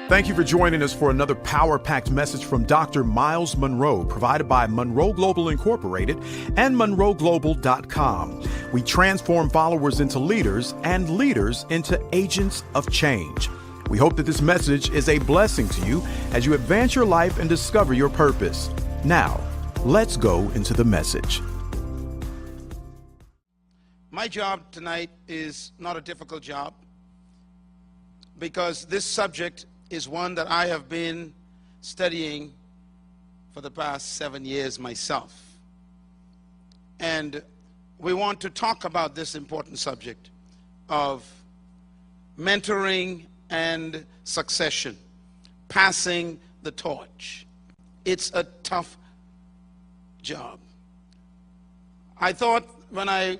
Thank you for joining us for another power-packed message from Dr. Myles Munroe, provided by Munroe Global Incorporated and MunroeGlobal.com. We transform followers into leaders and leaders into agents of change. We hope that this message is a blessing to you as you advance your life and discover your purpose. Now, let's go into the message. My job tonight is not a difficult job because this subject is one that I have been studying for the past 7 years myself. And we want to talk about this important subject of mentoring and succession, passing the torch. It's a tough job. I thought when I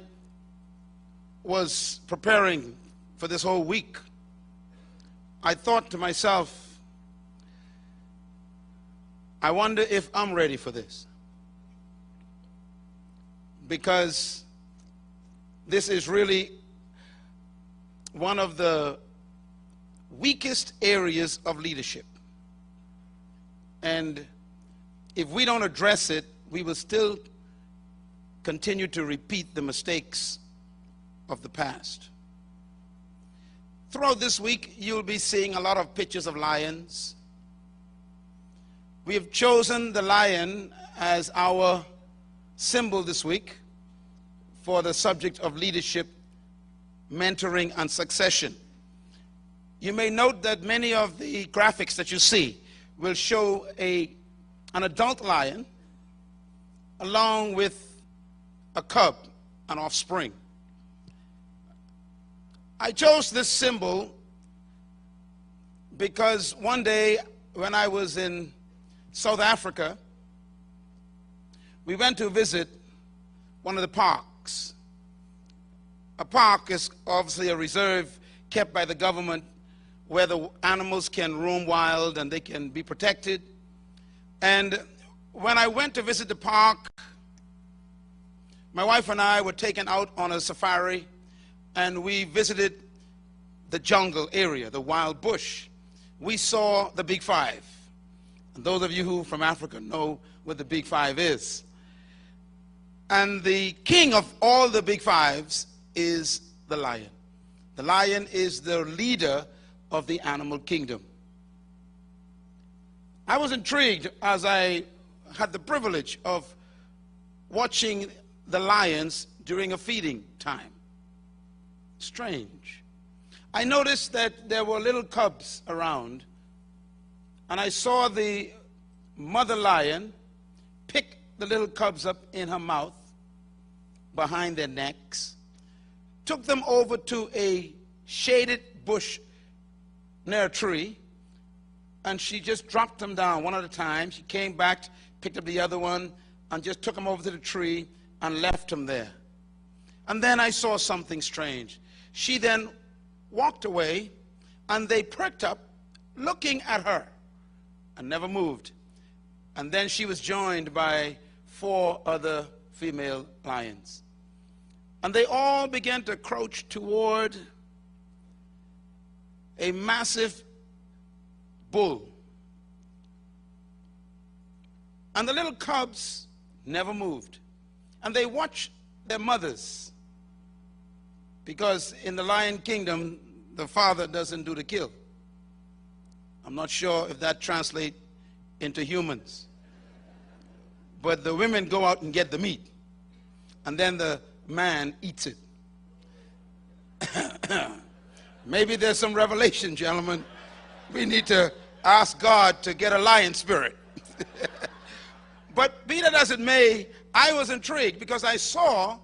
was preparing for this whole week, I thought to myself, I wonder if I'm ready for this. Because this is really one of the weakest areas of leadership. And if we don't address it, we will still continue to repeat the mistakes of the past. Throughout this week, you'll be seeing a lot of pictures of lions. We have chosen the lion as our symbol this week for the subject of leadership, mentoring, and succession. You may note that many of the graphics that you see will show an adult lion along with a cub, an offspring. I chose this symbol because one day when I was in South Africa, we went to visit one of the parks. A park is obviously a reserve kept by the government where the animals can roam wild and they can be protected. And when I went to visit the park, my wife and I were taken out on a safari, and we visited the jungle area, the wild bush. We saw the Big Five. And those of you who are from Africa know what the Big Five is. And the king of all the Big Fives is the lion. The lion is the leader of the animal kingdom. I was intrigued as I had the privilege of watching the lions during a feeding time. Strange. I noticed that there were little cubs around, and I saw the mother lion pick the little cubs up in her mouth behind their necks, took them over to a shaded bush near a tree, and she just dropped them down one at a time. She came back, picked up the other one, and just took them over to the tree and left them there. And then I saw something strange. She then walked away, and they perked up looking at her and never moved. And then she was joined by 4 other female lions. And they all began to crouch toward a massive bull. And the little cubs never moved. And they watched their mothers. Because in the lion kingdom, the father doesn't do the kill. I'm not sure if that translates into humans. But the women go out and get the meat. And then the man eats it. Maybe there's some revelation, gentlemen. We need to ask God to get a lion spirit. But be that as it may, I was intrigued because I saw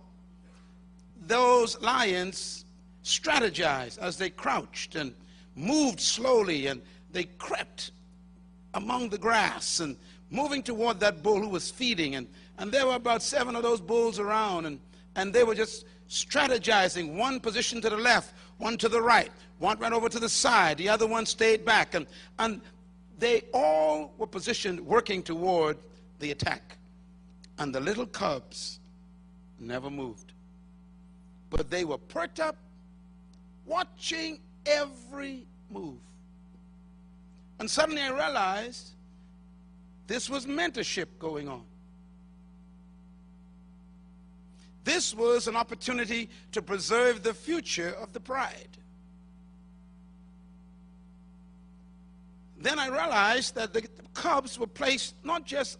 those lions strategize as they crouched and moved slowly, and they crept among the grass and moving toward that bull who was feeding. And there were about 7 of those bulls around, and they were just strategizing, one position to the left, one to the right, one went over to the side, the other one stayed back, and they all were positioned working toward the attack. And the little cubs never moved. But they were perked up, watching every move. And suddenly I realized this was mentorship going on. This was an opportunity to preserve the future of the bride. Then I realized that the cubs were placed not just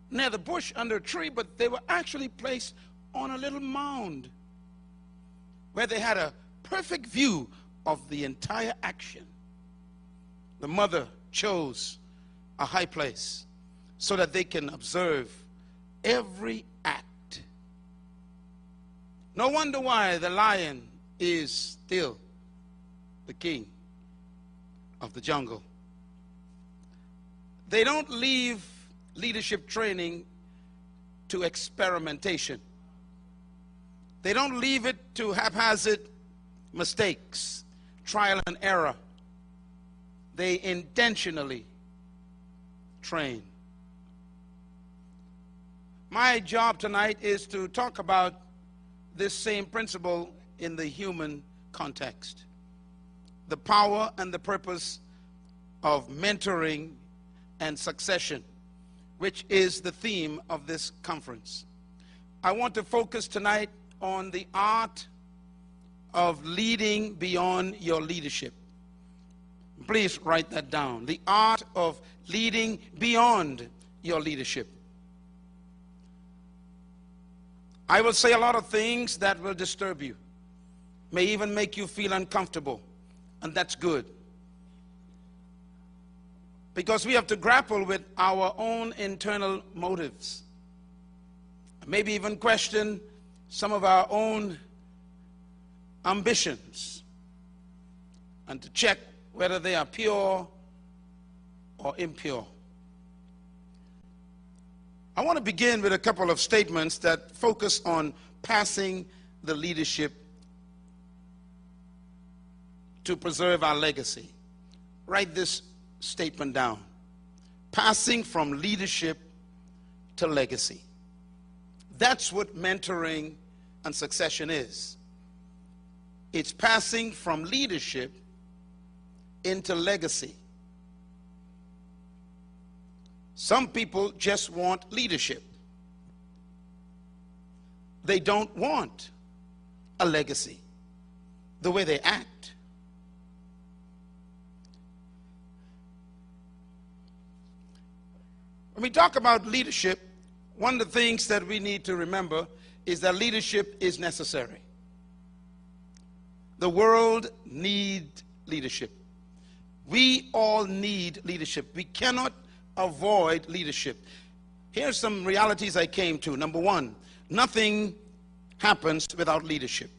near the bush under a tree, but they were actually placed on a little mound where they had a perfect view of the entire action. The mother chose a high place so that they can observe every act. No wonder why the lion is still the king of the jungle. They don't leave leadership training to experimentation. They don't leave it to haphazard mistakes, trial and error. They intentionally train. My job tonight is to talk about this same principle in the human context. The power and the purpose of mentoring and succession, which is the theme of this conference. I want to focus tonight on the art of leading beyond your leadership. Please write that down. The art of leading beyond your leadership. I will say a lot of things that will disturb you, may even make you feel uncomfortable, and that's good. Because we have to grapple with our own internal motives. Maybe even question some of our own ambitions, and to check whether they are pure or impure. I want to begin with a couple of statements that focus on passing the leadership to preserve our legacy. Write this statement down. Passing from leadership to legacy. That's what mentoring and succession is. It's passing from leadership into legacy. Some people just want leadership. They don't want a legacy, the way they act. When we talk about leadership, one of the things that we need to remember is that leadership is necessary. The world needs leadership. We all need leadership. We cannot avoid leadership. Here's some realities I came to. Number one, nothing happens without leadership.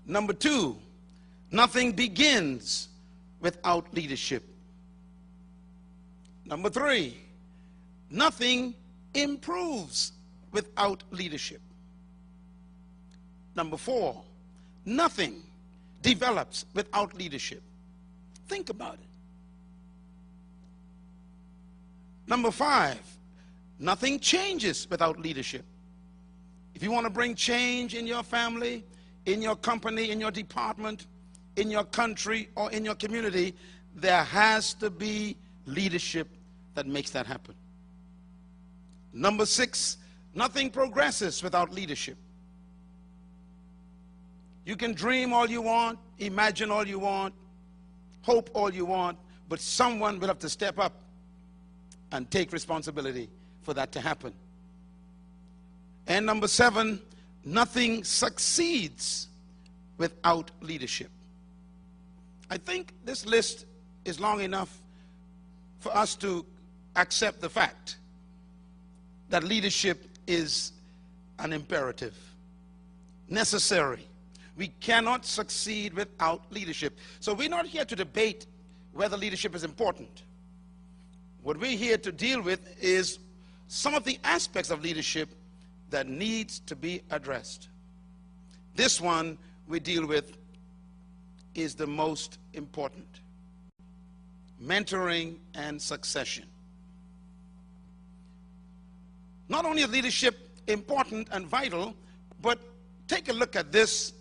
Number two, nothing begins without leadership. Number three, nothing improves without leadership. Number four, nothing develops without leadership. Think about it. Number five, nothing changes without leadership. If you want to bring change in your family, in your company, in your department, in your country, or in your community, there has to be leadership that makes that happen. Number six, nothing progresses without leadership. You can dream all you want, imagine all you want, hope all you want, but someone will have to step up and take responsibility for that to happen. And number seven, nothing succeeds without leadership. I think this list is long enough for us to accept the fact that leadership is an imperative, necessary. We cannot succeed without leadership. So we're not here to debate whether leadership is important. What we're here to deal with is some of the aspects of leadership that needs to be addressed. This one we deal with is the most important. Mentoring and succession. Not only is leadership important and vital, but take a look at this.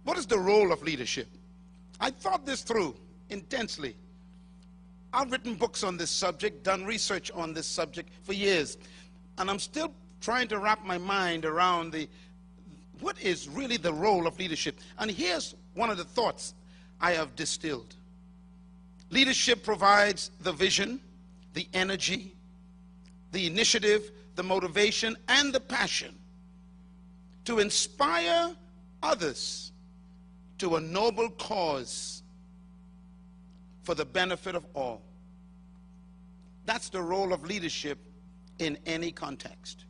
What is the role of leadership? I thought this through intensely. I've written books on this subject, done research on this subject for years, and I'm still trying to wrap my mind around what is really the role of leadership. And here's one of the thoughts I have distilled. Leadership provides the vision, the energy, the initiative, the motivation, and the passion to inspire others to a noble cause for the benefit of all. That's the role of leadership in any context.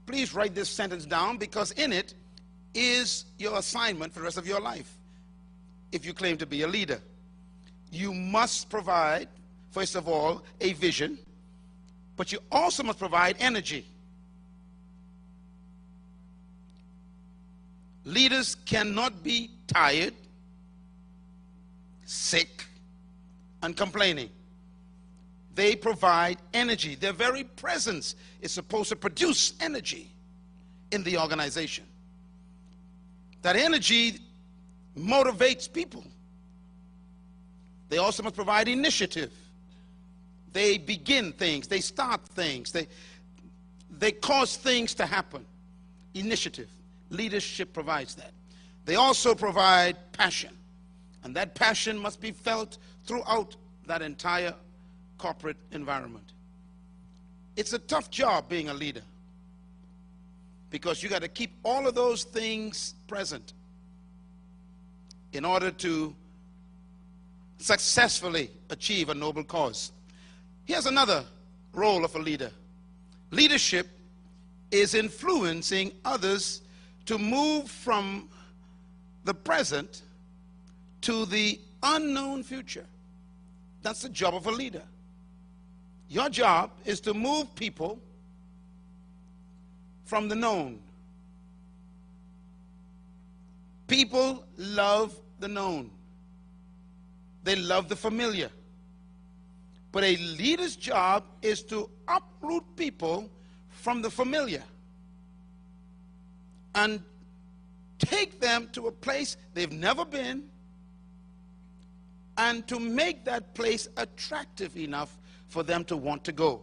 Please write this sentence down, because in it is your assignment for the rest of your life. If you claim to be a leader, you must provide, first of all, a vision, but you also must provide energy. Leaders cannot be tired, sick, and complaining. They provide energy. Their very presence is supposed to produce energy in the organization. That energy motivates people. They also must provide initiative. They begin things, they start things, they cause things to happen. Initiative. Leadership provides that. They also provide passion, and that passion must be felt throughout that entire corporate environment. It's a tough job being a leader, because you got to keep all of those things present in order to successfully achieve a noble cause. Here's another role of a leader. Leadership is influencing others to move from the present to the unknown future. That's the job of a leader. Your job is to move people from the known. People love the known. They love the familiar. But a leader's job is to uproot people from the familiar and take them to a place they've never been, and to make that place attractive enough for them to want to go.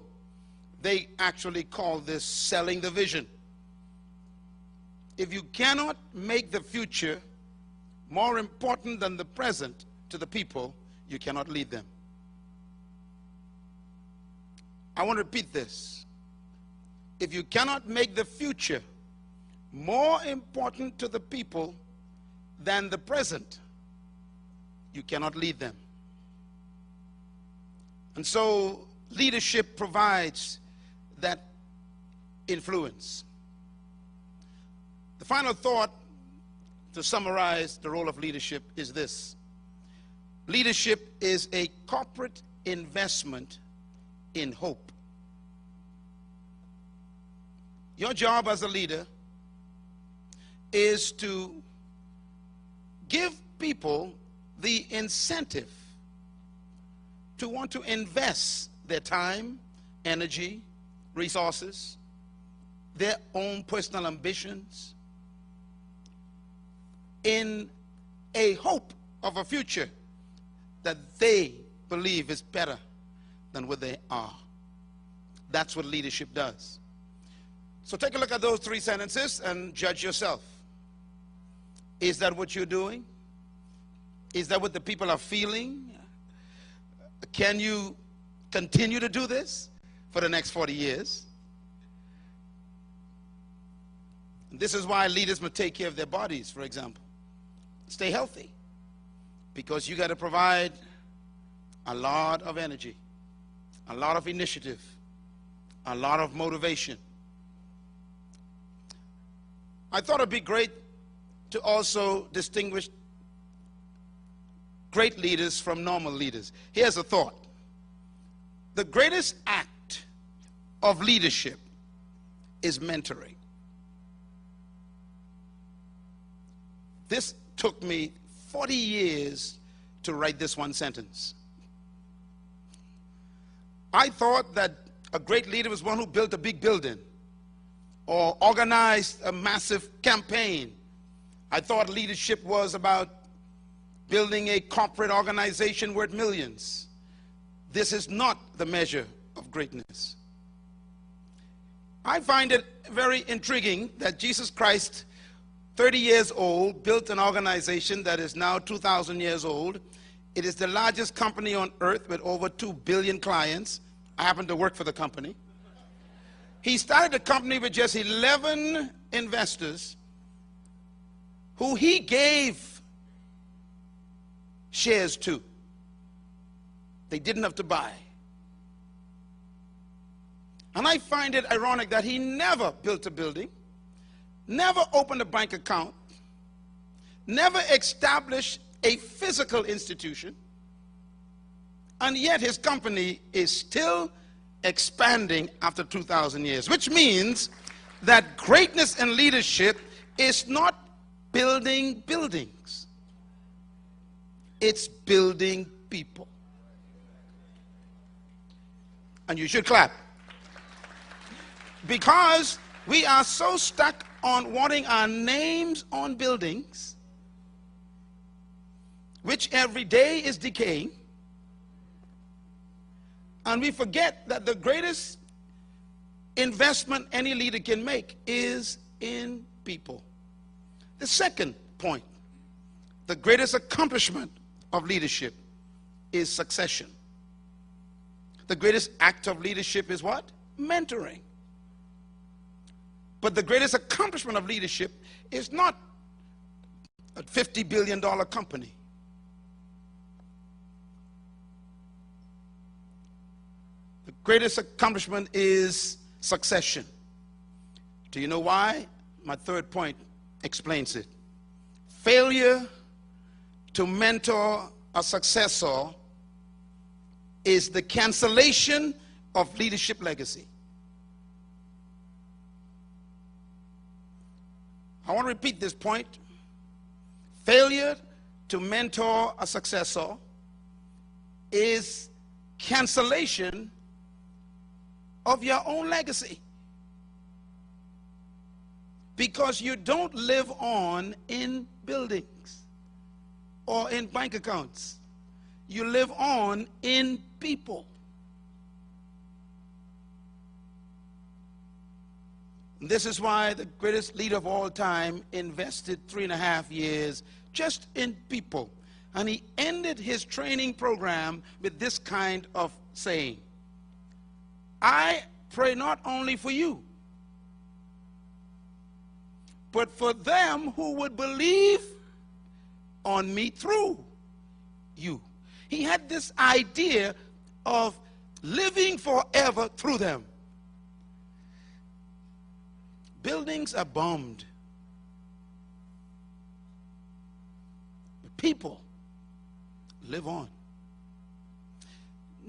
They actually call this selling the vision. If you cannot make the future more important than the present to the people, you cannot lead them. I want to repeat this. If you cannot make the future more important to the people than the present, you cannot lead them. And so leadership provides that influence. The final thought to summarize the role of leadership is this. Leadership is a corporate investment in hope. Your job as a leader is to give people the incentive to want to invest their time, energy, resources, their own personal ambitions in a hope of a future that they believe is better than what they are. That's what leadership does. So take a look at those three sentences and judge yourself. Is that what you're doing? Is that what the people are feeling? Can you continue to do this for the next 40 years? This is why leaders must take care of their bodies, for example. Stay healthy, because you got to provide a lot of energy, a lot of initiative, a lot of motivation. I thought it'd be great to also distinguish great leaders from normal leaders. Here's a thought. The greatest act of leadership is mentoring. This took me 40 years to write this one sentence. I thought that a great leader was one who built a big building or organized a massive campaign. I thought leadership was about building a corporate organization worth millions. This is not the measure of greatness. I find it very intriguing that Jesus Christ, 30 years old, built an organization that is now 2,000 years old. It is the largest company on earth with over 2 billion clients. I happen to work for the company. He started the company with just 11 investors who he gave shares to. They didn't have to buy. And I find it ironic that he never built a building, never opened a bank account, never established a physical institution, and yet his company is still expanding after 2,000 years, which means that greatness in leadership is not building buildings. It's building people. And you should clap. Because we are so stuck on wanting our names on buildings, which every day is decaying, and we forget that the greatest investment any leader can make is in people. The second point, the greatest accomplishment of leadership is succession. The greatest act of leadership is what? Mentoring. But the greatest accomplishment of leadership is not a $50 billion company. The greatest accomplishment is succession. Do you know why? My third point explains it. Failure to mentor a successor is the cancellation of leadership legacy. I want to repeat this point. Failure to mentor a successor is cancellation of your own legacy. Because you don't live on in buildings or in bank accounts. You live on in people. This is why the greatest leader of all time invested 3.5 years just in people. And he ended his training program with this kind of saying, I pray not only for you, but for them who would believe on me through you. He had this idea of living forever through them. Buildings are bombed. But people live on.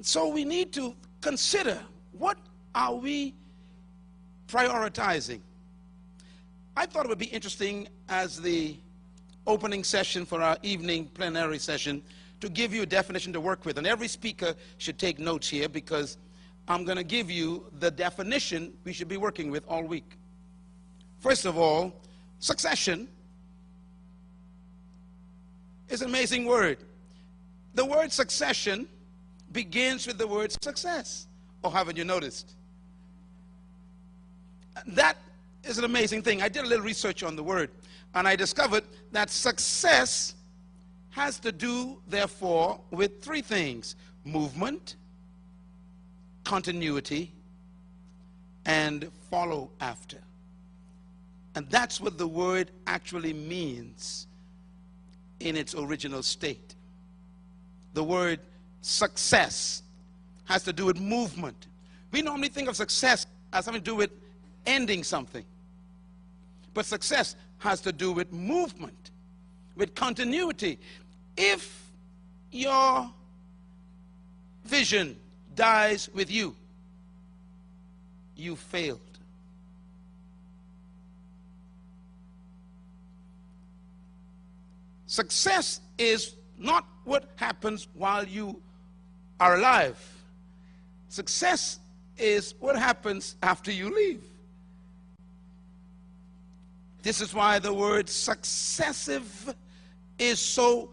So we need to consider, what are we prioritizing? I thought it would be interesting as the opening session for our evening plenary session to give you a definition to work with. And every speaker should take notes here, because I'm going to give you the definition we should be working with all week. First of all, succession is an amazing word. The word succession begins with the word success. Or haven't you noticed? That is an amazing thing. I did a little research on the word, and I discovered that success has to do, therefore, with 3 things: movement, continuity, and follow after. And that's what the word actually means in its original state. The word success has to do with movement. We normally think of success as having to do with ending something. But success has to do with movement, with continuity. If your vision dies with you, you failed. Success is not what happens while you are alive. Success is what happens after you leave. This is why the word successive is so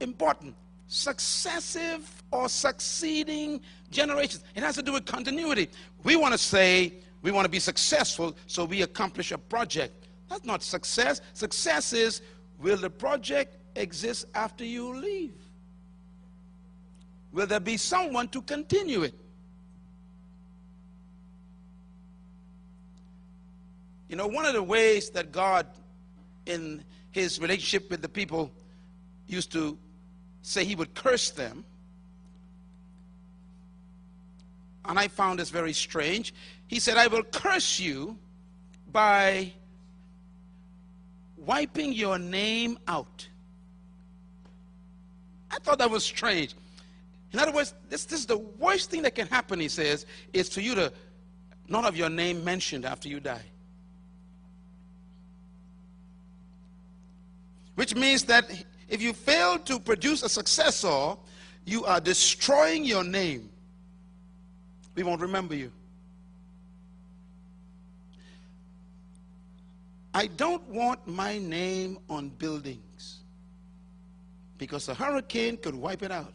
important. Successive or succeeding generations. It has to do with continuity. We want to say we want to be successful, so we accomplish a project. That's not success. Success is, will the project exist after you leave? Will there be someone to continue it? You know, one of the ways that God, in his relationship with the people, used to say he would curse them, and I found this very strange. He said, I will curse you by wiping your name out. I thought that was strange. In other words, this is the worst thing that can happen, he says, is for you to not have your name mentioned after you die. Which means that if you fail to produce a successor, you are destroying your name. We won't remember you. I don't want my name on buildings because a hurricane could wipe it out,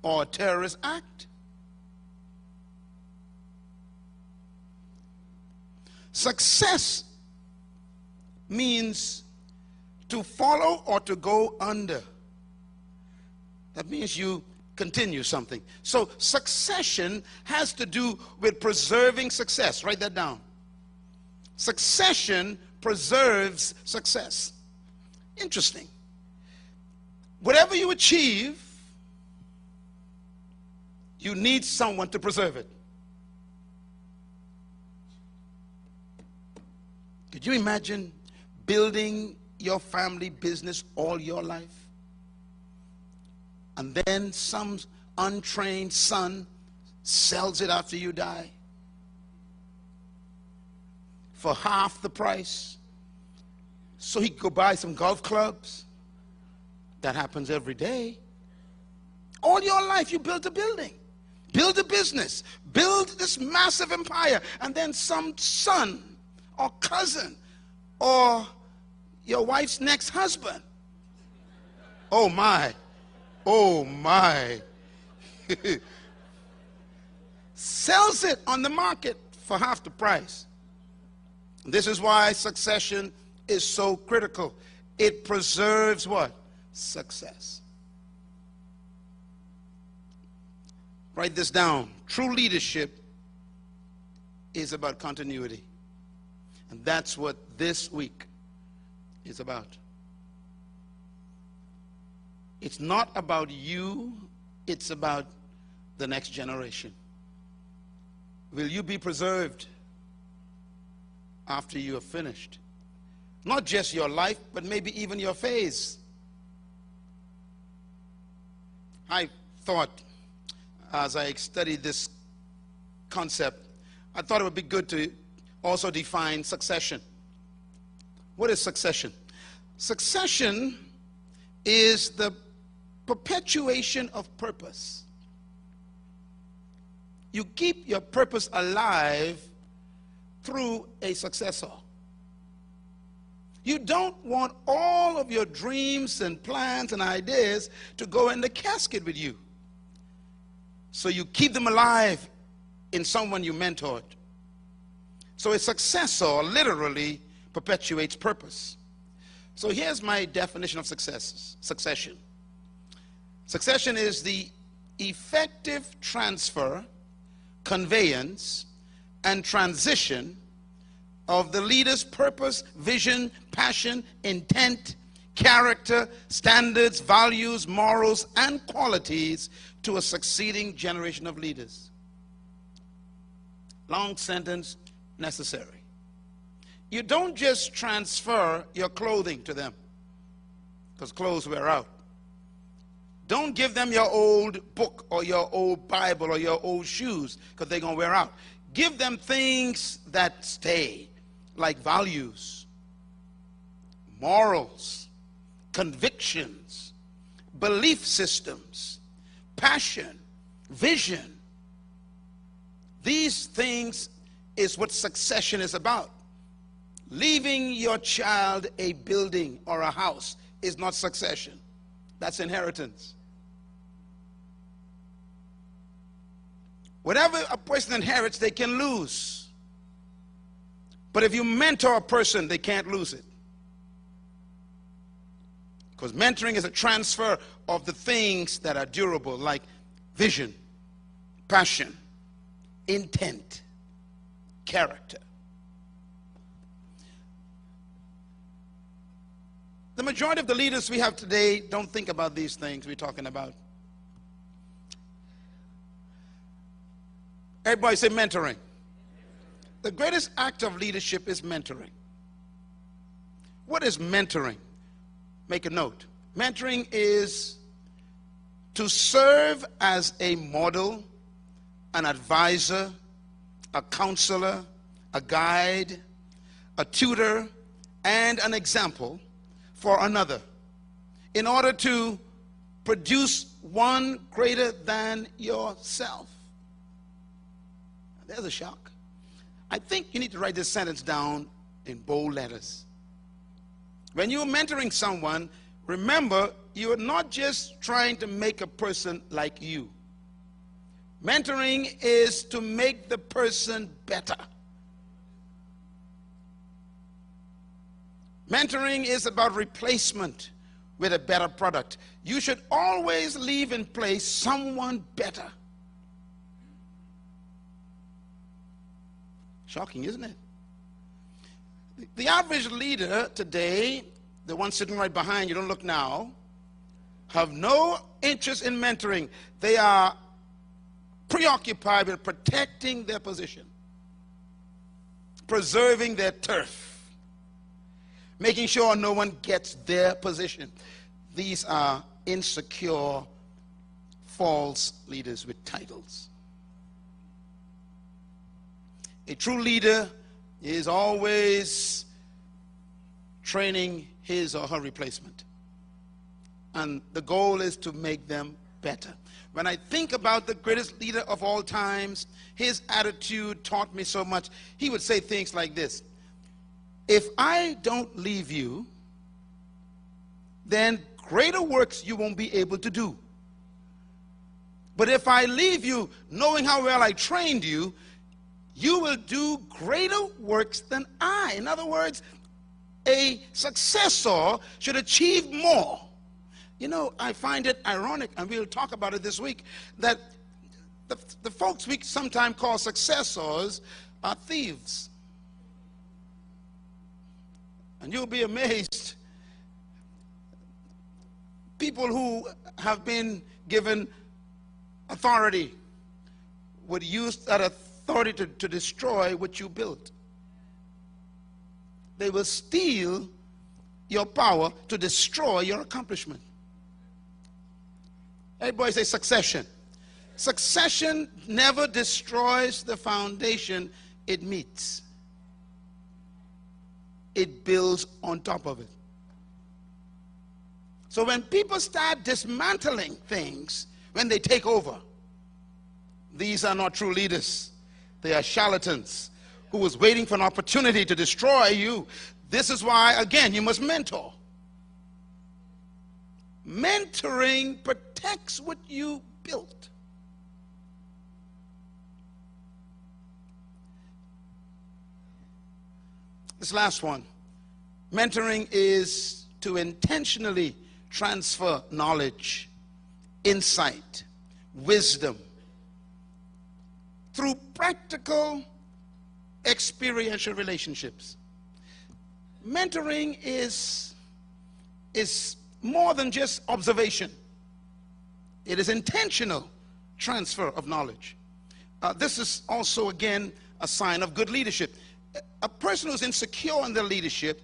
or a terrorist act. Success means to follow or to go under. That means you continue something. So succession has to do with preserving success. Write that down. Succession preserves success. Interesting. Whatever you achieve, you need someone to preserve it. Could you imagine building your family business all your life, and then some untrained son sells it after you die for half the price so he could go buy some golf clubs? That happens every day. All your life you built a building, build a business, build this massive empire, and then some son or cousin or your wife's next husband, oh my, sells it on the market for half the price. This is why succession is so critical. It preserves what? Success. Write this down. True leadership is about continuity. And that's what this week is about. It's not about you, it's about the next generation. Will you be preserved after you are finished? Not just your life, but maybe even your phase. I thought, as I studied this concept, I thought it would be good to also define succession. What is succession? Succession is the perpetuation of purpose. You keep your purpose alive through a successor. You don't want all of your dreams and plans and ideas to go in the casket with you. So you keep them alive in someone you mentored. So a successor literally perpetuates purpose. So here's my definition of succession. Succession is the effective transfer, conveyance, and transition of the leader's purpose, vision, passion, intent, character, standards, values, morals, and qualities to a succeeding generation of leaders. Long sentence, necessary. You don't just transfer your clothing to them, because clothes wear out. Don't give them your old book or your old Bible or your old shoes, because they're going to wear out. Give them things that stay, like values, morals, convictions, belief systems, passion, vision. These things is what succession is about. Leaving your child a building or a house is not succession. That's inheritance. Whatever a person inherits, they can lose. But if you mentor a person, they can't lose it. Because mentoring is a transfer of the things that are durable, like vision, passion, intent, character. The majority of the leaders we have today don't think about these things we're talking about. Everybody say mentoring. The greatest act of leadership is mentoring. What is mentoring? Make a note. Mentoring is to serve as a model, an advisor, a counselor, a guide, a tutor, and an example for another in order to produce one greater than yourself. There's a shock. I think you need to write this sentence down in bold letters. When you're mentoring someone, remember, you're not just trying to make a person like you. Mentoring is to make the person better. Mentoring is about replacement with a better product. You should always leave in place someone better. Shocking, isn't it? The average leader today, the one sitting right behind you, don't look now, have no interest in mentoring. They are preoccupied with protecting their position, preserving their turf, making sure no one gets their position. These are insecure, false leaders with titles. A true leader is always training his or her replacement. And the goal is to make them better. When I think about the greatest leader of all times, his attitude taught me so much. He would say things like this: if I don't leave you, then greater works you won't be able to do. But if I leave you, knowing how well I trained you, you will do greater works than I. In other words, a successor should achieve more. You know, I find it ironic, and we'll talk about it this week, that the folks we sometimes call successors are thieves. And you'll be amazed. People who have been given authority would use that authority to destroy what you built. They will steal your power to destroy your accomplishment. Everybody say succession. Succession never destroys the foundation it meets. It builds on top of it. So when people start dismantling things, when they take over, these are not true leaders. They are charlatans who was waiting for an opportunity to destroy you. This is why, again, you must mentor. Mentoring protects what you built. This last one. Mentoring is to intentionally transfer knowledge, insight, wisdom through practical experiential relationships. Mentoring is more than just observation. It is intentional transfer of knowledge. This is also, again, a sign of good leadership. A person who's insecure in their leadership,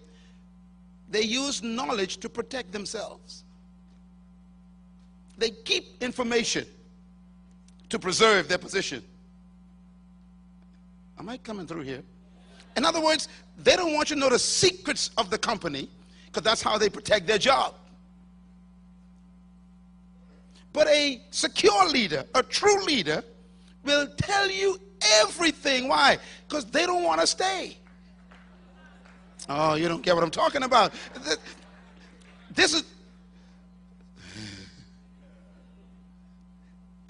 they use knowledge to protect themselves. They keep information to preserve their position. Am I coming through here? In other words, they don't want you to know the secrets of the company, because that's how they protect their job. But a secure leader, a true leader, will tell you everything. Why? Because they don't want to stay. Oh, you don't get what I'm talking about. This is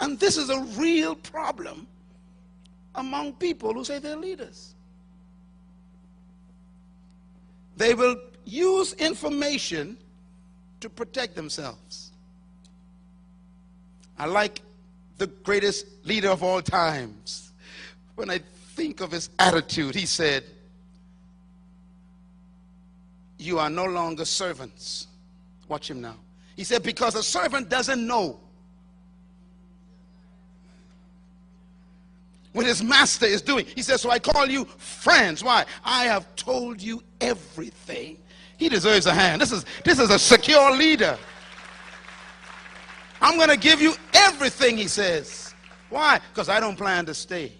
And this is a real problem among people who say they're leaders. They will use information to protect themselves. I like the greatest leader of all times. When I think of his attitude, he said, "You are no longer servants." Watch him now. He said, because a servant doesn't know what his master is doing. He says, so I call you friends. Why? I have told you everything. He deserves a hand. This is a secure leader. I'm going to give you everything, he says. Why? Because I don't plan to stay.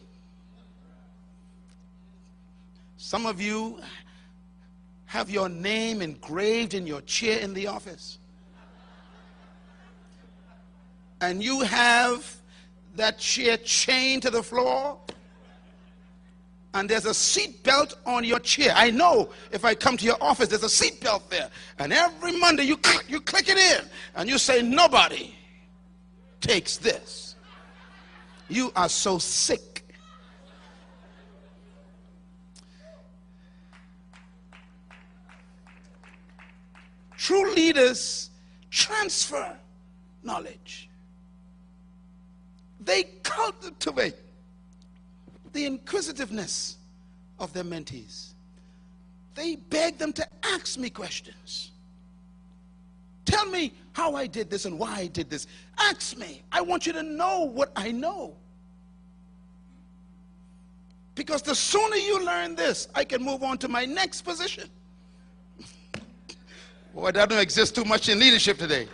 Some of you have your name engraved in your chair in the office. And you have that chair chained to the floor, and there's a seat belt on your chair. I know if I come to your office, there's a seat belt there. And every Monday you click it in, and you say, nobody takes this. You are so sick. True leaders transfer knowledge. They cultivate the inquisitiveness of their mentees. They beg them to ask me questions. Tell me how I did this and why I did this. Ask me. I want you to know what I know. Because the sooner you learn this, I can move on to my next position. Boy, that don't exist too much in leadership today.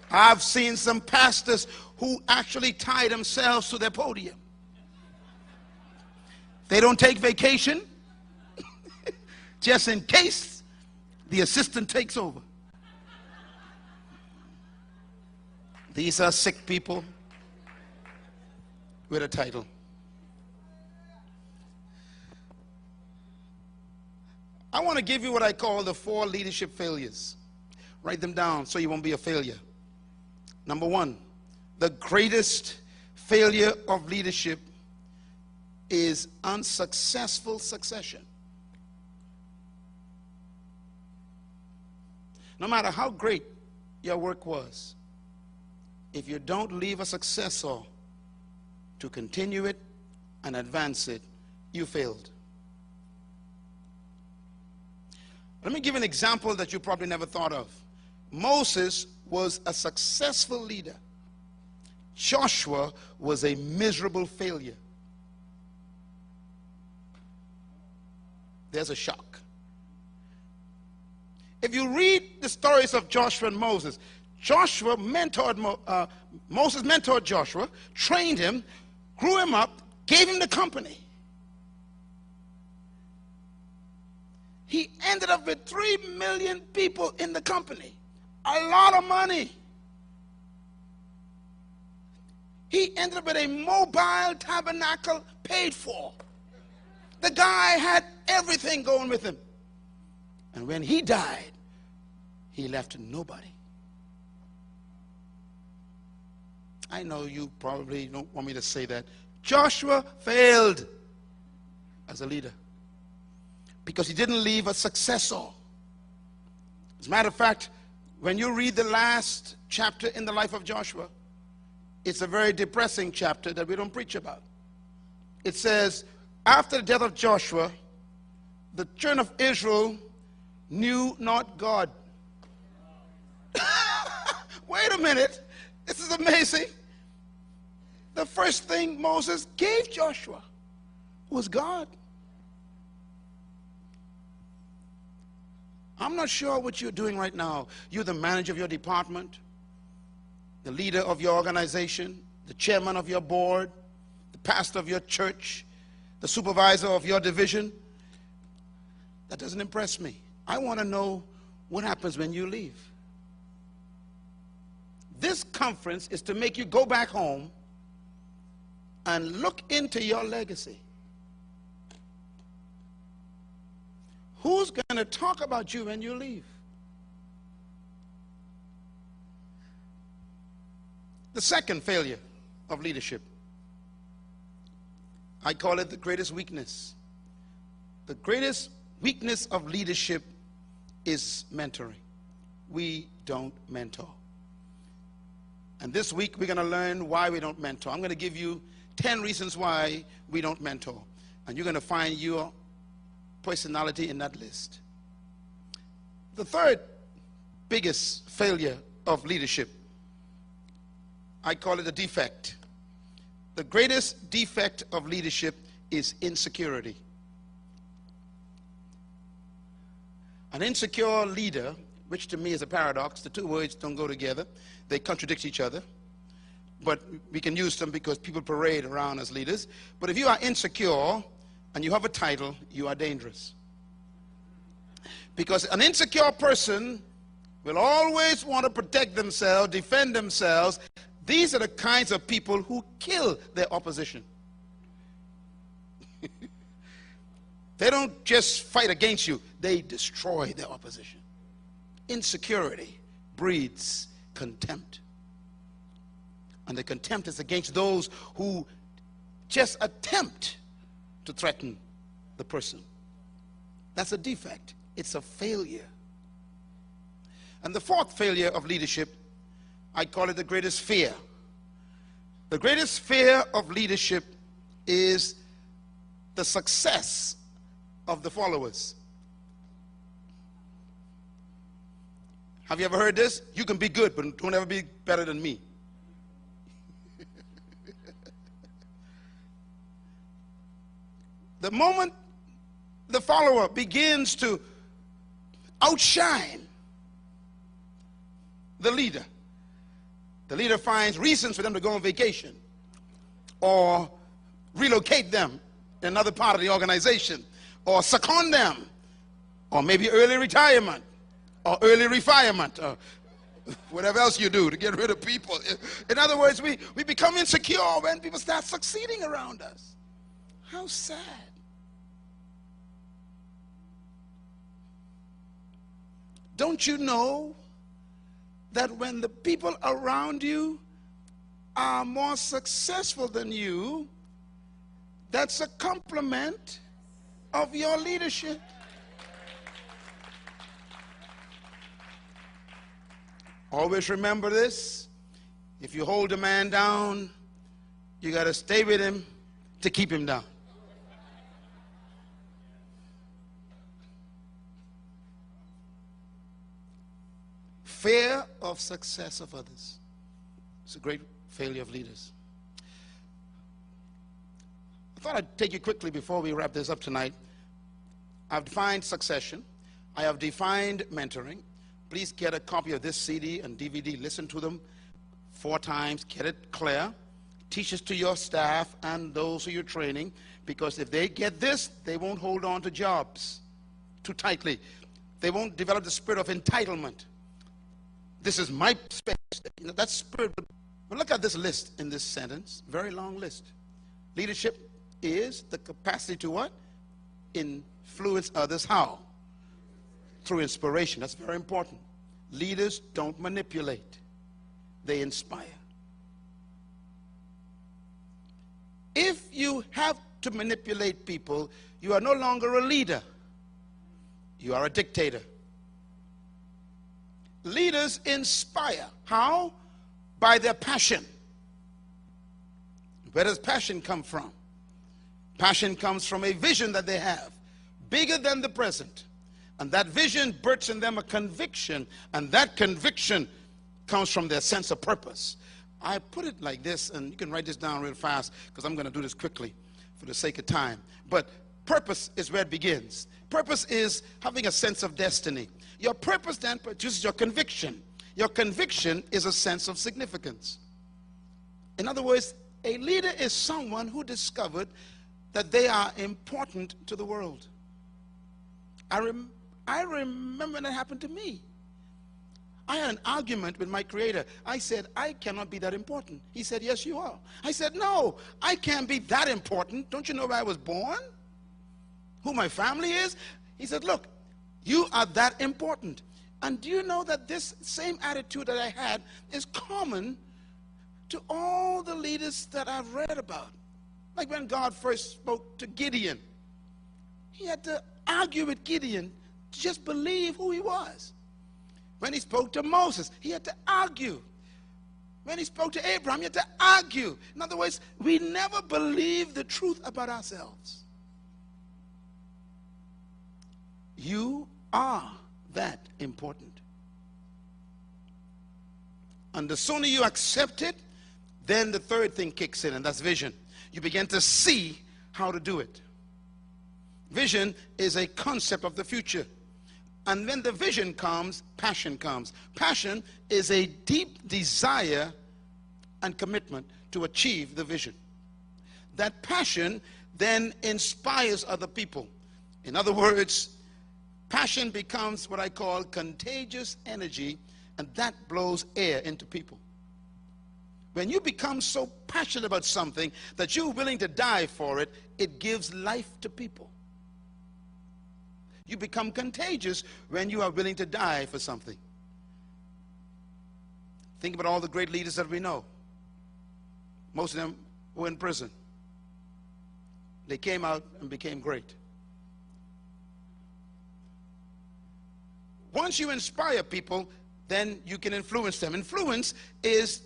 I've seen some pastors who actually tie themselves to their podium. They don't take vacation just in case the assistant takes over. These are sick people with a title. I want to give you what I call the 4 leadership failures. Write them down so you won't be a failure. Number 1, the greatest failure of leadership is unsuccessful succession. No matter how great your work was, if you don't leave a successor to continue it and advance it, you failed. Let me give an example that you probably never thought of. Moses was a successful leader. Joshua was a miserable failure. There's a shock. If you read the stories of Joshua and Moses, Moses mentored Joshua, trained him, grew him up, gave him the company. He ended up with 3 million people in the company. A lot of money. He ended up with a mobile tabernacle paid for. The guy had everything going with him. And when he died, he left nobody. I know you probably don't want me to say that. Joshua failed as a leader because he didn't leave a successor. As a matter of fact, when you read the last chapter in the life of Joshua, it's a very depressing chapter that we don't preach about. It says, after the death of Joshua, the children of Israel knew not God. Wait a minute. This is amazing. The first thing Moses gave Joshua was God. I'm not sure what you're doing right now. You're the manager of your department, the leader of your organization, the chairman of your board, the pastor of your church, the supervisor of your division. That doesn't impress me. I want to know what happens when you leave. This conference is to make you go back home and look into your legacy. Who's going to talk about you when you leave? The second failure of leadership. I call it the greatest weakness. The greatest weakness of leadership is mentoring. We don't mentor. And this week we're going to learn why we don't mentor. I'm going to give you 10 reasons why we don't mentor. And you're going to find your personality in that list. The third biggest failure of leadership, I call it a defect. The greatest defect of leadership is insecurity. An insecure leader, which to me is a paradox, the two words don't go together. They contradict each other. But we can use them because people parade around as leaders. But if you are insecure and you have a title, you are dangerous. Because an insecure person will always want to protect themselves, defend themselves. These are the kinds of people who kill their opposition. They don't just fight against you, they destroy their opposition. Insecurity breeds contempt. And the contempt is against those who just attempt to threaten the person. That's a defect. It's a failure. And the fourth failure of leadership, I call it the greatest fear. The greatest fear of leadership is the success of the followers. Have you ever heard this? You can be good, but don't ever be better than me. The moment the follower begins to outshine the leader finds reasons for them to go on vacation or relocate them in another part of the organization or second them or maybe early retirement or early refirement or whatever else you do to get rid of people. In other words, we become insecure when people start succeeding around us. How sad. Don't you know that when the people around you are more successful than you, that's a compliment of your leadership? Always remember this. If you hold a man down, you got to stay with him to keep him down. Fear of success of others. It's a great failure of leaders. I thought I'd take you quickly before we wrap this up tonight. I've defined succession. I have defined mentoring. Please get a copy of this CD and DVD. Listen to them 4 times. Get it clear. Teach this to your staff and those who you're training, because if they get this, they won't hold on to jobs too tightly. They won't develop the spirit of entitlement. This is my space. You know, that spirit. But look at this list in this sentence. Very long list. Leadership is the capacity to what? Influence others. How? Through inspiration. That's very important. Leaders don't manipulate. They inspire. If you have to manipulate people, you are no longer a leader. You are a dictator. Leaders inspire. How? By their passion. Where does passion come from? Passion comes from a vision that they have, bigger than the present. And that vision births in them a conviction, and that conviction comes from their sense of purpose. I put it like this, and you can write this down real fast, because I'm going to do this quickly for the sake of time. But purpose is where it begins. Purpose is having a sense of destiny. Your purpose then produces your conviction. Your conviction is a sense of significance. In other words, a leader is someone who discovered that they are important to the world. I remember when that happened to me. I had an argument with my creator. I said, I cannot be that important. He said, yes, you are. I said, no, I can't be that important. Don't you know where I was born? Who my family is? He said, look, you are that important. And do you know that this same attitude that I had is common to all the leaders that I've read about. Like when God first spoke to Gideon, he had to argue with Gideon to just believe who he was. When he spoke to Moses, he had to argue. When he spoke to Abraham, he had to argue. In other words, we never believe the truth about ourselves. You are that important. And the sooner you accept it, then the third thing kicks in, and that's vision. You begin to see how to do it. Vision is a concept of the future. And when the vision comes, passion comes. Passion is a deep desire and commitment to achieve the vision. That passion then inspires other people. In other words, passion becomes what I call contagious energy, and that blows air into people. When you become so passionate about something that you're willing to die for it, it gives life to people. You become contagious when you are willing to die for something. Think about all the great leaders that we know. Most of them were in prison. They came out and became great. Once you inspire people, then you can influence them. Influence is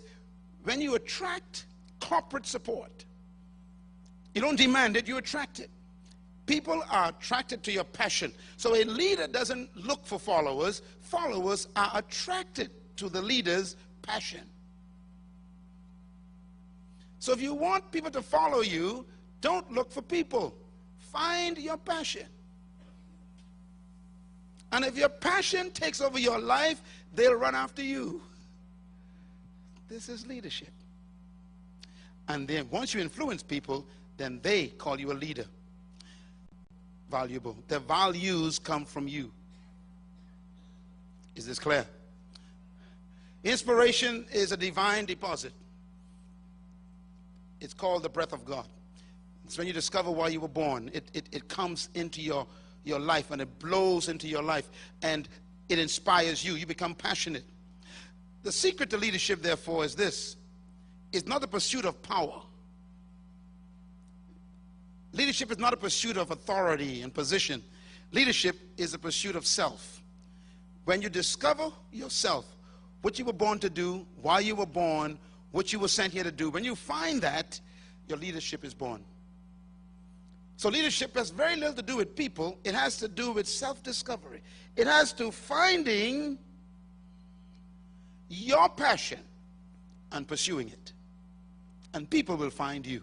when you attract corporate support. You don't demand it, you attract it. People are attracted to your passion. So a leader doesn't look for followers. Followers are attracted to the leader's passion. So if you want people to follow you, don't look for people. Find your passion. And if your passion takes over your life, they'll run after you. This is leadership. And then once you influence people, then they call you a leader. Valuable. Their values come from you. Is this clear? Inspiration is a divine deposit. It's called the breath of God. It's when you discover why you were born. It comes into your life, and it blows into your life, and it inspires you. You become passionate. The secret to leadership, therefore, is this. It's not the pursuit of power. Leadership is not a pursuit of authority and position. Leadership is a pursuit of self. When you discover yourself, what you were born to do, why you were born, what you were sent here to do, when you find that, your leadership is born. So leadership has very little to do with people. It has to do with self-discovery. It has to finding your passion and pursuing it. And people will find you.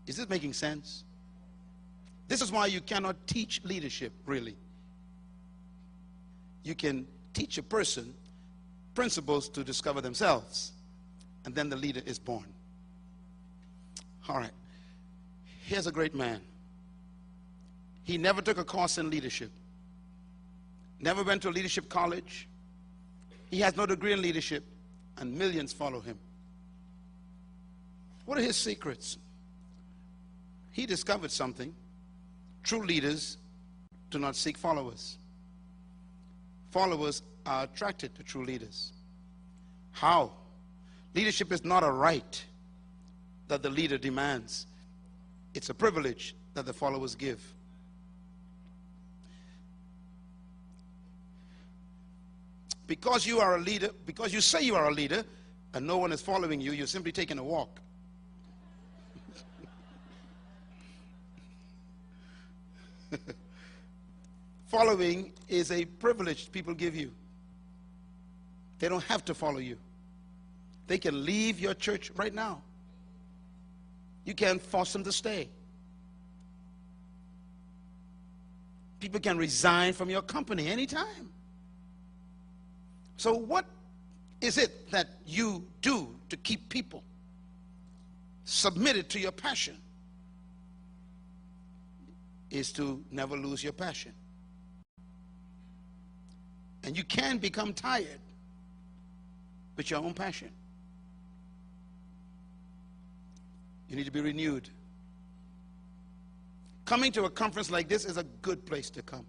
Is this making sense? This is why you cannot teach leadership, really. You can teach a person principles to discover themselves, and then the leader is born. All right. Here's a great man. He never took a course in leadership. Never went to a leadership college. He has no degree in leadership, and millions follow him. What are his secrets? He discovered something. True leaders do not seek followers. Followers are attracted to true leaders. How? Leadership is not a right that the leader demands. It's a privilege that the followers give. Because you are a leader, because you say you are a leader, and no one is following you, you're simply taking a walk. Following is a privilege people give you. They don't have to follow you. They can leave your church right now. You can't force them to stay. People can resign from your company anytime. So what is it that you do to keep people submitted to your passion? Is to never lose your passion. And you can become tired with your own passion. You need to be renewed. Coming to a conference like this is a good place to come.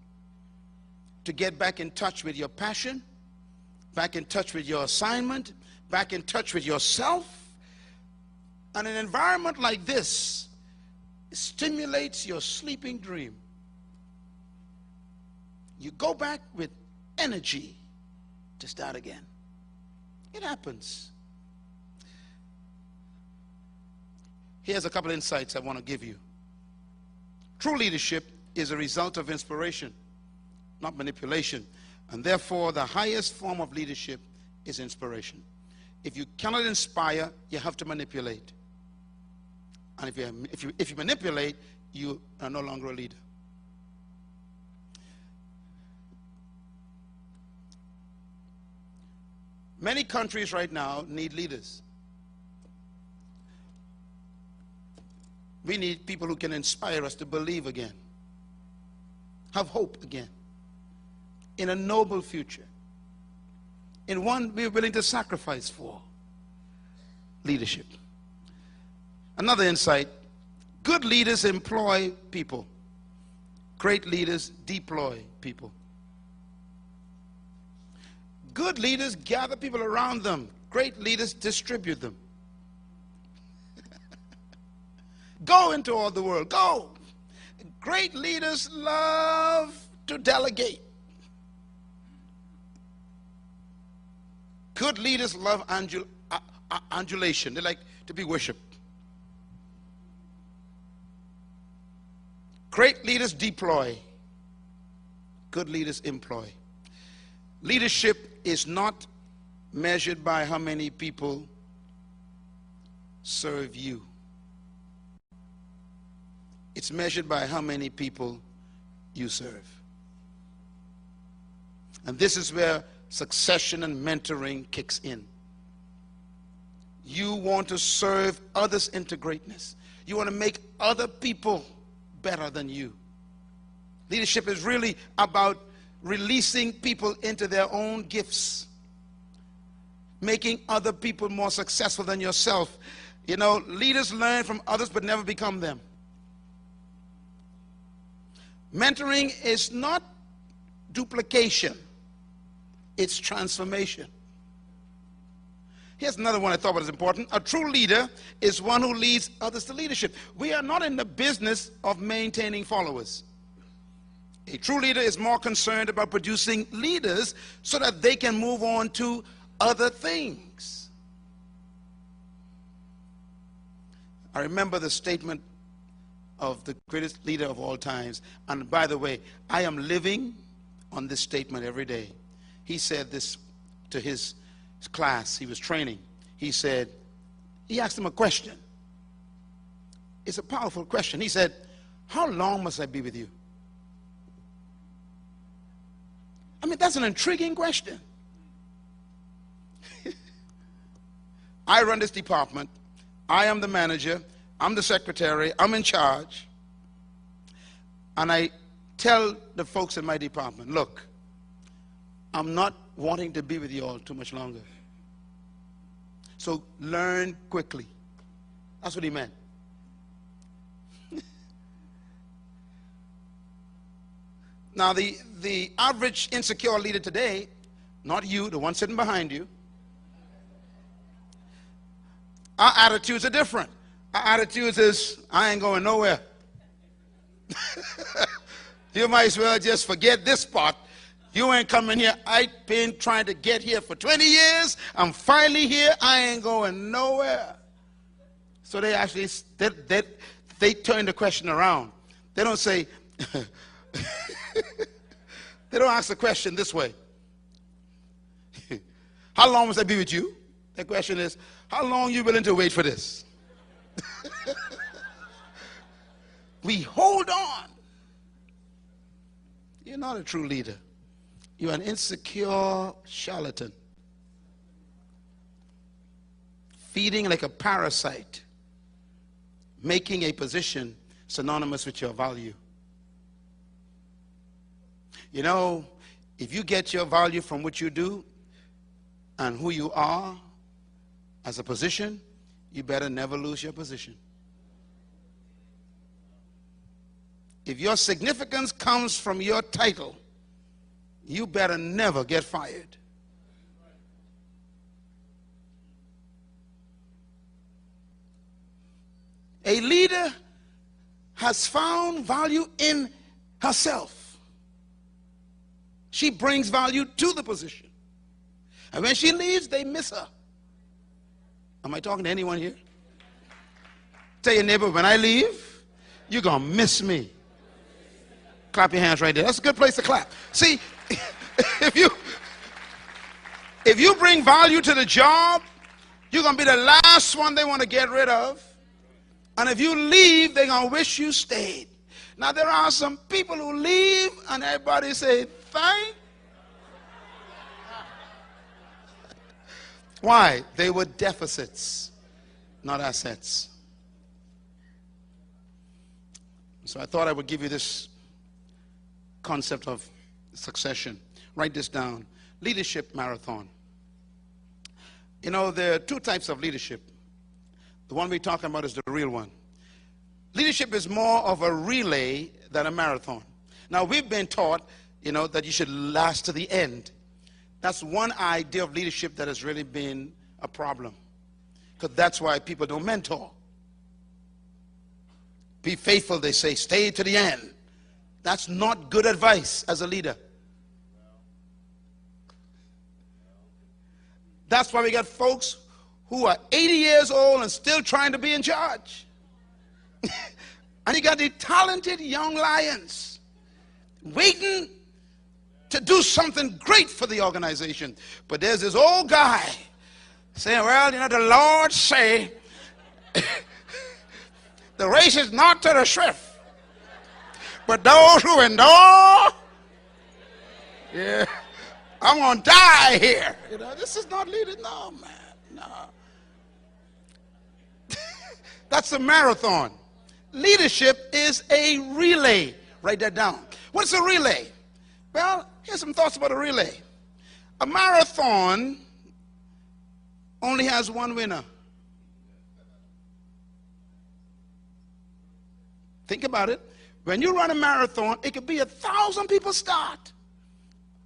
To get back in touch with your passion, back in touch with your assignment, back in touch with yourself. And an environment like this stimulates your sleeping dream. You go back with energy to start again. It happens. Here's a couple insights I want to give you. True leadership is a result of inspiration, not manipulation. And therefore, the highest form of leadership is inspiration. If you cannot inspire, you have to manipulate. And if you manipulate, you are no longer a leader. Many countries right now need leaders. We need people who can inspire us to believe again, have hope again, in a noble future, in one we're willing to sacrifice for. Leadership. Another insight: good leaders employ people. Great leaders deploy people. Good leaders gather people around them. Great leaders distribute them. Go into all the world. Go. Great leaders love to delegate. Good leaders love adulation. They like to be worshipped. Great leaders deploy. Good leaders employ. Leadership is not measured by how many people serve you. It's measured by how many people you serve. And this is where succession and mentoring kicks in. You want to serve others into greatness. You want to make other people better than you. Leadership is really about releasing people into their own gifts, making other people more successful than yourself. You know, leaders learn from others but never become them. Mentoring is not duplication, it's transformation. Here's another one I thought was important. A true leader is one who leads others to leadership. We are not in the business of maintaining followers. A true leader is more concerned about producing leaders so that they can move on to other things. I remember the statement of the greatest leader of all times. And by the way, I am living on this statement every day. He said this to his class he was training. He said, he asked him a question. It's a powerful question. He said, how long must I be with you? I mean, that's an intriguing question. I run this department. I am the manager. I'm the secretary. I'm in charge. And I tell the folks in my department, look, I'm not wanting to be with you all too much longer. So learn quickly. That's what he meant. Now, the average insecure leader today, not you, the one sitting behind you, our attitudes are different. Our attitudes is, I ain't going nowhere. You might as well just forget this part. You ain't coming here. I've been trying to get here for 20 years. I'm finally here. I ain't going nowhere. So they actually, they turn the question around. They don't say, they don't ask the question this way. How long must I be with you? The question is, how long are you willing to wait for this? We hold on. You're not a true leader. You're an insecure charlatan, feeding like a parasite, making a position synonymous with your value. You know, if you get your value from what you do and who you are as a position, you better never lose your position. If your significance comes from your title, you better never get fired. A leader has found value in herself. She brings value to the position. And when she leaves, they miss her. Am I talking to anyone here? Tell your neighbor, when I leave, you're going to miss me. Clap your hands right there. That's a good place to clap. See, if you bring value to the job, you're going to be the last one they want to get rid of. And if you leave, they're going to wish you stayed. Now, there are some people who leave and everybody say, thank. Why? They were deficits, not assets. So I thought I would give you this concept of succession. Write this down. Leadership marathon. You know, there are two types of leadership. The one we're talking about is the real one. Leadership is more of a relay than a marathon. Now, we've been taught, you know, that you should last to the end. That's one idea of leadership that has really been a problem. Because that's why people don't mentor. Be faithful, they say, stay to the end. That's not good advice as a leader. That's why we got folks who are 80 years old and still trying to be in charge. And you got the talented young lions waiting to do something great for the organization. But there's this old guy saying, well, you know, the Lord say the race is not to the swift, but those who endure. Yeah, I'm going to die here. You know, this is not leading. No, man, no. That's a marathon. Leadership is a relay. Write that down. What's a relay? Well, here's some thoughts about a relay. A marathon only has one winner. Think about it. When you run a marathon, it could be 1,000 people start.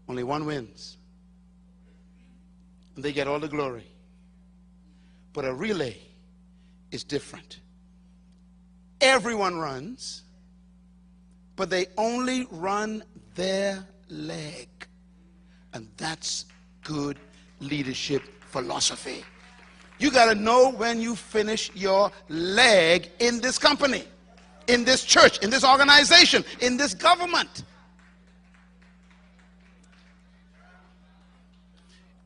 Only one wins. And they get all the glory. But a relay is different. Everyone runs, but they only run their leg. And that's good leadership philosophy. You got to know when you finish your leg in this company, in this church, in this organization, in this government.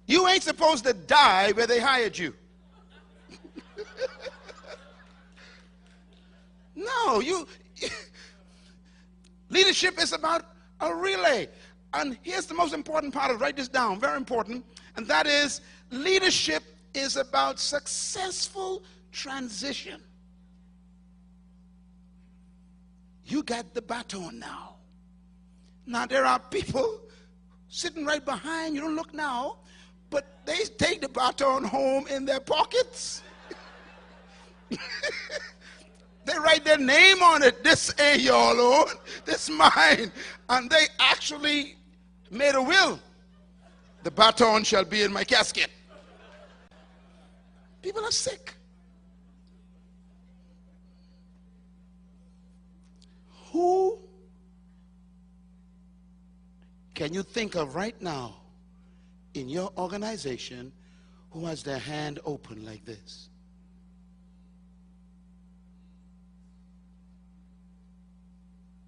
You ain't supposed to die where they hired you. No, leadership is about a relay. And here's the most important part of it. Write this down, very important. And that is, leadership is about successful transition. You got the baton now. Now, there are people sitting right behind you. Don't look now, but they take the baton home in their pockets. They write their name on it. This ain't your Lord. This mine. And they actually made a will. The baton shall be in my casket. People are sick. Who can you think of right now in your organization who has their hand open like this?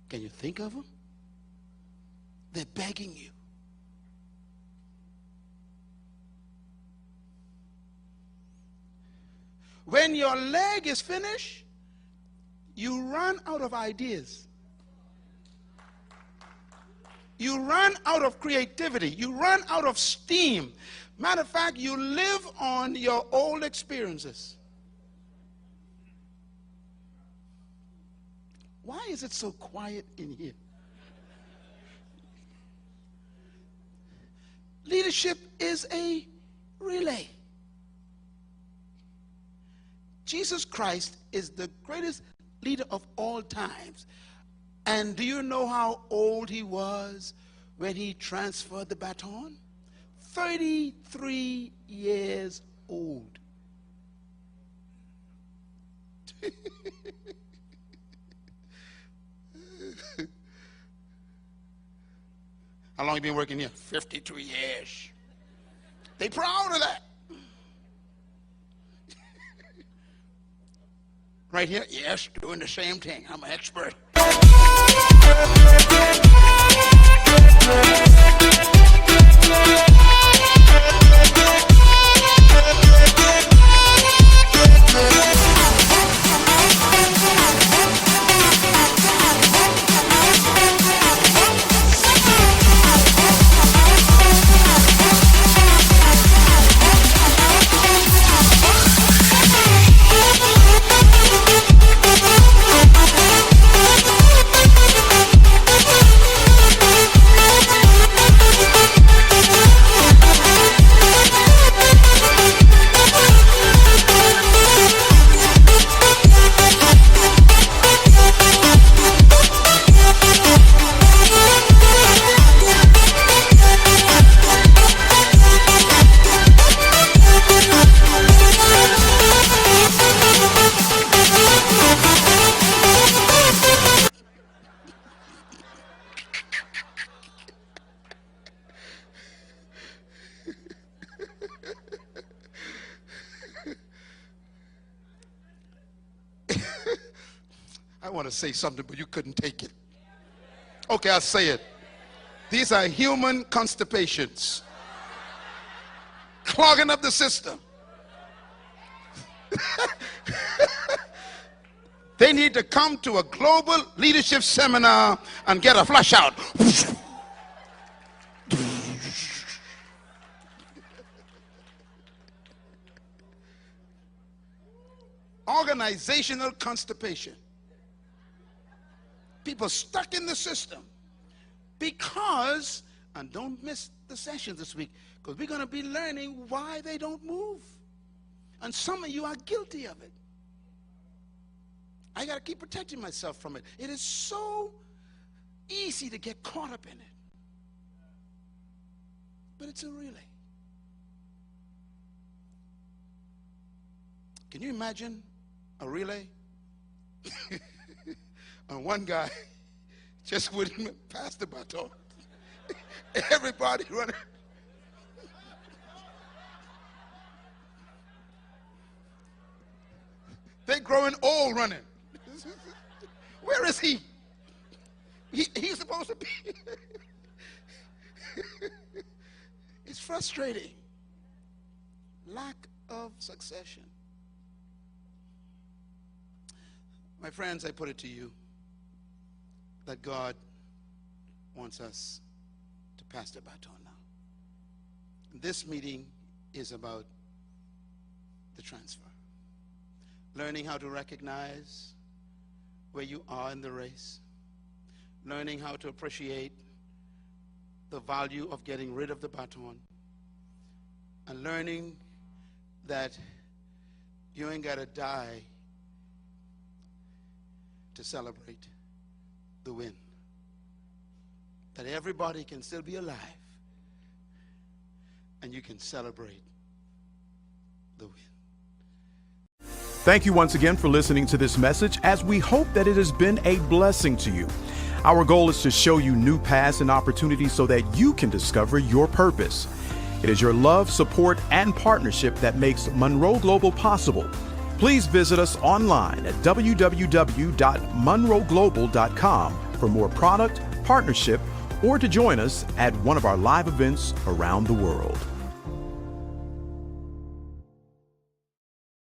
Can you think of them? They're begging you. When your leg is finished, you run out of ideas. You run out of creativity. You run out of steam. Matter of fact, you live on your old experiences. Why is it so quiet in here? Leadership is a relay. Jesus Christ is the greatest leader of all times. And do you know how old he was when he transferred the baton? 33 years old. How long you been working here? 52 years. They proud of that. Right here? Yes, doing the same thing. I'm an expert. I want to say something, but you couldn't take it. Okay, I'll say it. These are human constipations, clogging up the system. They need to come to a global leadership seminar and get a flush out. Organizational constipation. People stuck in the system because, and don't miss the session this week, because we're going to be learning why they don't move. And some of you are guilty of it. I got to keep protecting myself from it. It is so easy to get caught up in it. But it's a relay. Can you imagine a relay? And one guy just wouldn't pass the baton. Everybody running. They're growing old running. Where is he? He's supposed to be. It's frustrating. Lack of succession. My friends, I put it to you that God wants us to pass the baton now. This meeting is about the transfer. Learning how to recognize where you are in the race. Learning how to appreciate the value of getting rid of the baton. And learning that you ain't got to die to celebrate the win. That everybody can still be alive and you can celebrate the win. Thank you once again for listening to this message, as we hope that it has been a blessing to you. Our goal is to show you new paths and opportunities so that you can discover your purpose. It is your love, support, and partnership that makes Munroe Global possible. Please visit us online at www.munroeglobal.com for more product, partnership, or to join us at one of our live events around the world.